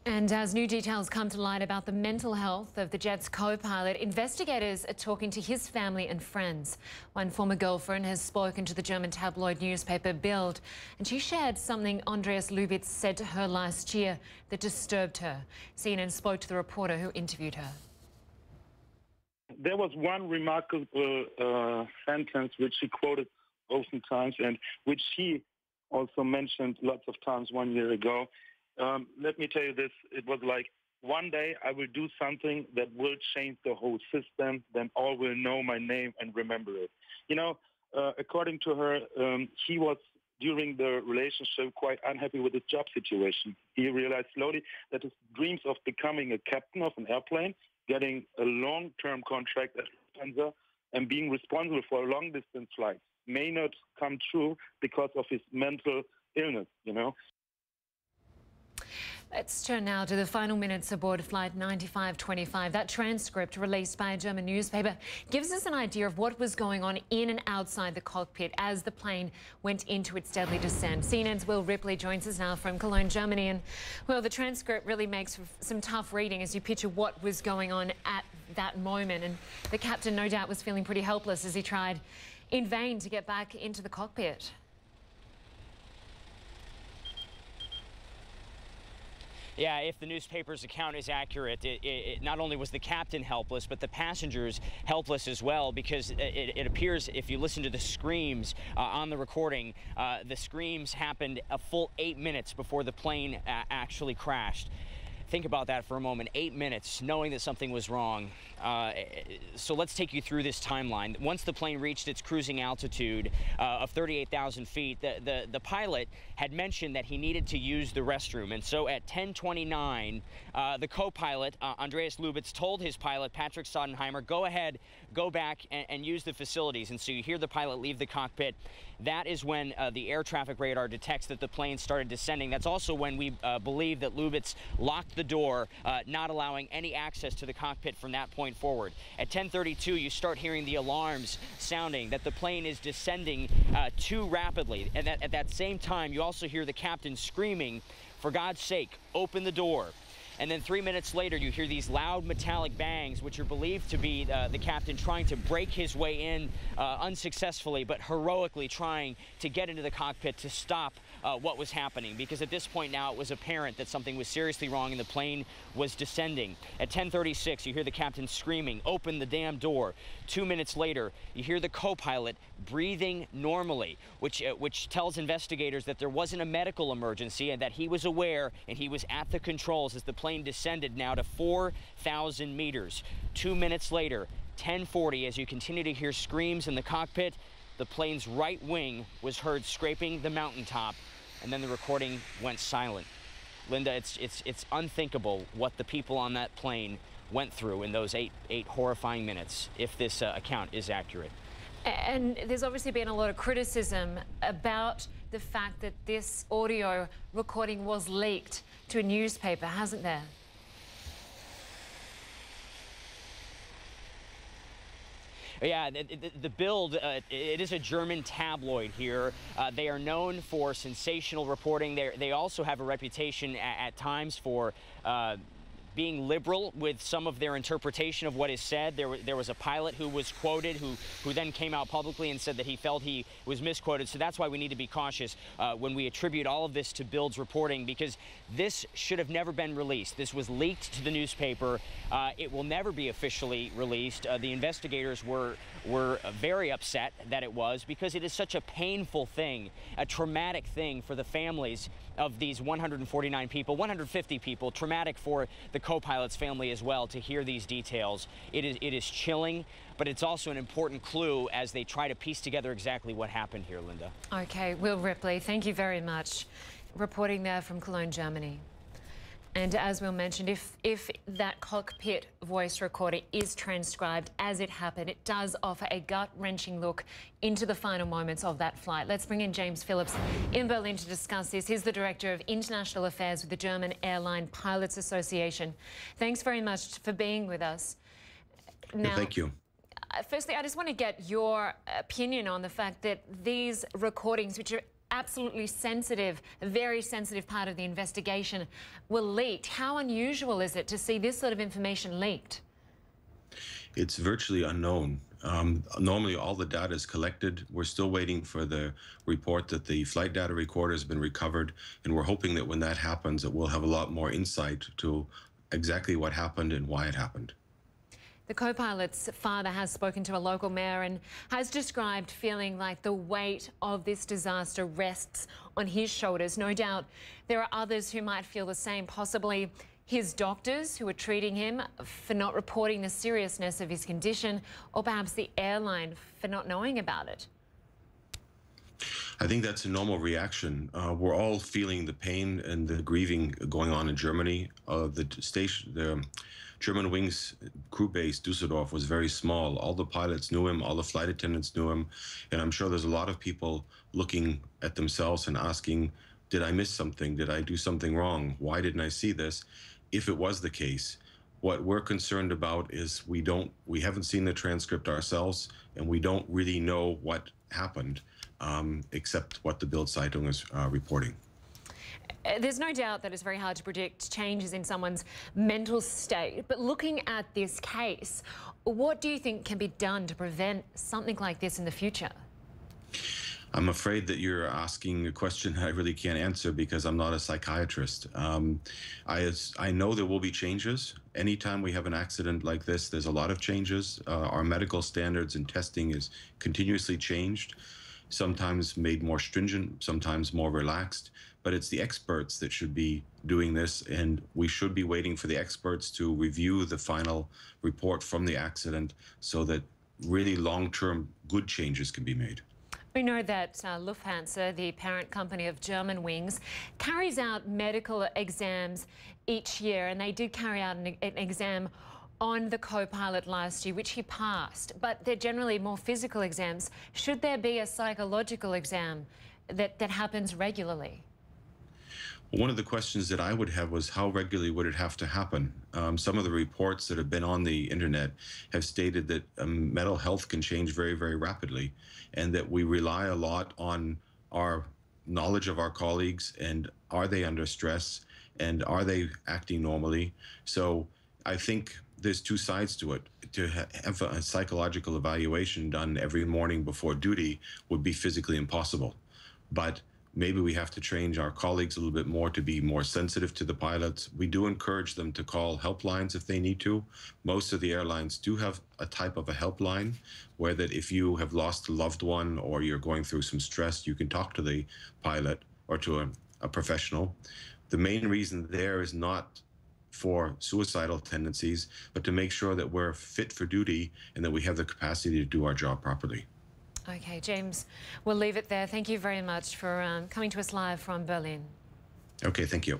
And as new details come to light about the mental health of the jet's co-pilot, investigators are talking to his family and friends. One former girlfriend has spoken to the German tabloid newspaper Bild, and she shared something Andreas Lubitz said to her last year that disturbed her. CNN spoke to the reporter who interviewed her. There was one remarkable sentence which she quoted oftentimes and which he also mentioned lots of times 1 year ago. Let me tell you this, it was like, one day I will do something that will change the whole system, then all will know my name and remember it. You know, according to her, he was, during the relationship, quite unhappy with his job situation. He realized slowly that his dreams of becoming a captain of an airplane, getting a long-term contract at Lufthansa, and being responsible for long-distance flights may not come true because of his mental illness, you know. Let's turn now to the final minutes aboard Flight 9525. That transcript released by a German newspaper gives us an idea of what was going on in and outside the cockpit as the plane went into its deadly descent. CNN's Will Ripley joins us now from Cologne, Germany. And, well, the transcript really makes some tough reading as you picture what was going on at that moment. And the captain, no doubt, was feeling pretty helpless as he tried in vain to get back into the cockpit. Yeah, if the newspaper's account is accurate, it not only was the captain helpless, but the passengers helpless as well, because it appears, if you listen to the screams on the recording, the screams happened a full 8 minutes before the plane actually crashed. Think about that for a moment. 8 minutes, knowing that something was wrong. So let's take you through this timeline. Once the plane reached its cruising altitude of 38,000 feet, the pilot had mentioned that he needed to use the restroom. And so at 10:29, the co-pilot, Andreas Lubitz, told his pilot, Patrick Sodenheimer, go ahead, go back and use the facilities. And so you hear the pilot leave the cockpit. That is when the air traffic radar detects that the plane started descending. That's also when we believe that Lubitz locked the door, not allowing any access to the cockpit from that point forward. At 10:32, you start hearing the alarms sounding that the plane is descending too rapidly. And at that same time, you also hear the captain screaming, for God's sake, open the door. And then 3 minutes later, you hear these loud metallic bangs, which are believed to be the captain trying to break his way in unsuccessfully, but heroically trying to get into the cockpit to stop what was happening. Because at this point now, it was apparent that something was seriously wrong and the plane was descending. At 10:36, you hear the captain screaming, open the damn door. 2 minutes later, you hear the co-pilot breathing normally, which tells investigators that there wasn't a medical emergency and that he was aware and he was at the controls as the plane descended now to 4,000 meters. 2 minutes later, 10:40, as you continue to hear screams in the cockpit, the plane's right wing was heard scraping the mountaintop, and then the recording went silent. Lynda, it's unthinkable what the people on that plane went through in those eight horrifying minutes, if this account is accurate. And there's obviously been a lot of criticism about the fact that this audio recording was leaked to a newspaper, hasn't there? Yeah, the Bild, it is a German tabloid here. They are known for sensational reporting. They also have a reputation at times for being liberal with some of their interpretation of what is said. There was a pilot who was quoted who then came out publicly and said that he felt he was misquoted. So that's why we need to be cautious when we attribute all of this to Bild's reporting, because this should have never been released. This was leaked to the newspaper. It will never be officially released. The investigators were very upset that it was, because it is such a painful thing, a traumatic thing for the families of these 149 people, 150 people, traumatic for the co-pilot's family as well to hear these details. It is chilling, but it's also an important clue as they try to piece together exactly what happened here, Lynda. Okay, Will Ripley, thank you very much. Reporting there from Cologne, Germany. And as Will mentioned, if that cockpit voice recorder is transcribed as it happened, it does offer a gut-wrenching look into the final moments of that flight. Let's bring in James Phillips in Berlin to discuss this. He's the Director of International Affairs with the German Airline Pilots Association. Thanks very much for being with us. Now, thank you. Firstly, I just want to get your opinion on the fact that these recordings, which are absolutely sensitive, a very sensitive part of the investigation were leaked. How unusual is it to see this sort of information leaked? It's virtually unknown. Normally, all the data is collected. We're still waiting for the report that the flight data recorder has been recovered, and we're hoping that when that happens, that we'll have a lot more insight to exactly what happened and why it happened. The co-pilot's father has spoken to a local mayor and has described feeling like the weight of this disaster rests on his shoulders. No doubt there are others who might feel the same, possibly his doctors who are treating him for not reporting the seriousness of his condition, or perhaps the airline for not knowing about it. I think that's a reaction. We're all feeling the pain and the grieving going on in Germany. The Germanwings crew base, Düsseldorf, was very small. All the pilots knew him, all the flight attendants knew him, and I'm sure there's a lot of people looking at themselves and asking, did I miss something? Did I do something wrong? Why didn't I see this? If it was the case, what we're concerned about is we haven't seen the transcript ourselves, and we don't really know what happened, except what the Bild Zeitung is reporting. There's no doubt that it's very hard to predict changes in someone's mental state, but looking at this case, what do you think can be done to prevent something like this in the future? I'm afraid that you're asking a question I really can't answer because I'm not a psychiatrist. I know there will be changes. Anytime we have an accident like this, there's a lot of changes. Our medical standards and testing is continuously changed, sometimes made more stringent, sometimes more relaxed. But it's the experts that should be doing this, and we should be waiting for the experts to review the final report from the accident so that really long-term good changes can be made. We know that Lufthansa, the parent company of Germanwings, carries out medical exams each year, and they did carry out an exam on the co-pilot last year, which he passed. But they're generally more physical exams. Should there be a psychological exam that happens regularly? One of the questions that I would have was how regularly would it have to happen? Some of the reports that have been on the internet have stated that mental health can change very, very rapidly, and that we rely a lot on our knowledge of our colleagues, and are they under stress, and are they acting normally? So I think there's two sides to it. To have a psychological evaluation done every morning before duty would be physically impossible. But maybe we have to train our colleagues a little bit more to be more sensitive to the pilots. We do encourage them to call helplines if they need to. Most of the airlines do have a type of a helpline where that if you have lost a loved one or you're going through some stress, you can talk to the pilot or to a professional. The main reason there is not for suicidal tendencies, but to make sure that we're fit for duty and that we have the capacity to do our job properly. Okay, James, we'll leave it there. Thank you very much for coming to us live from Berlin. Okay, thank you.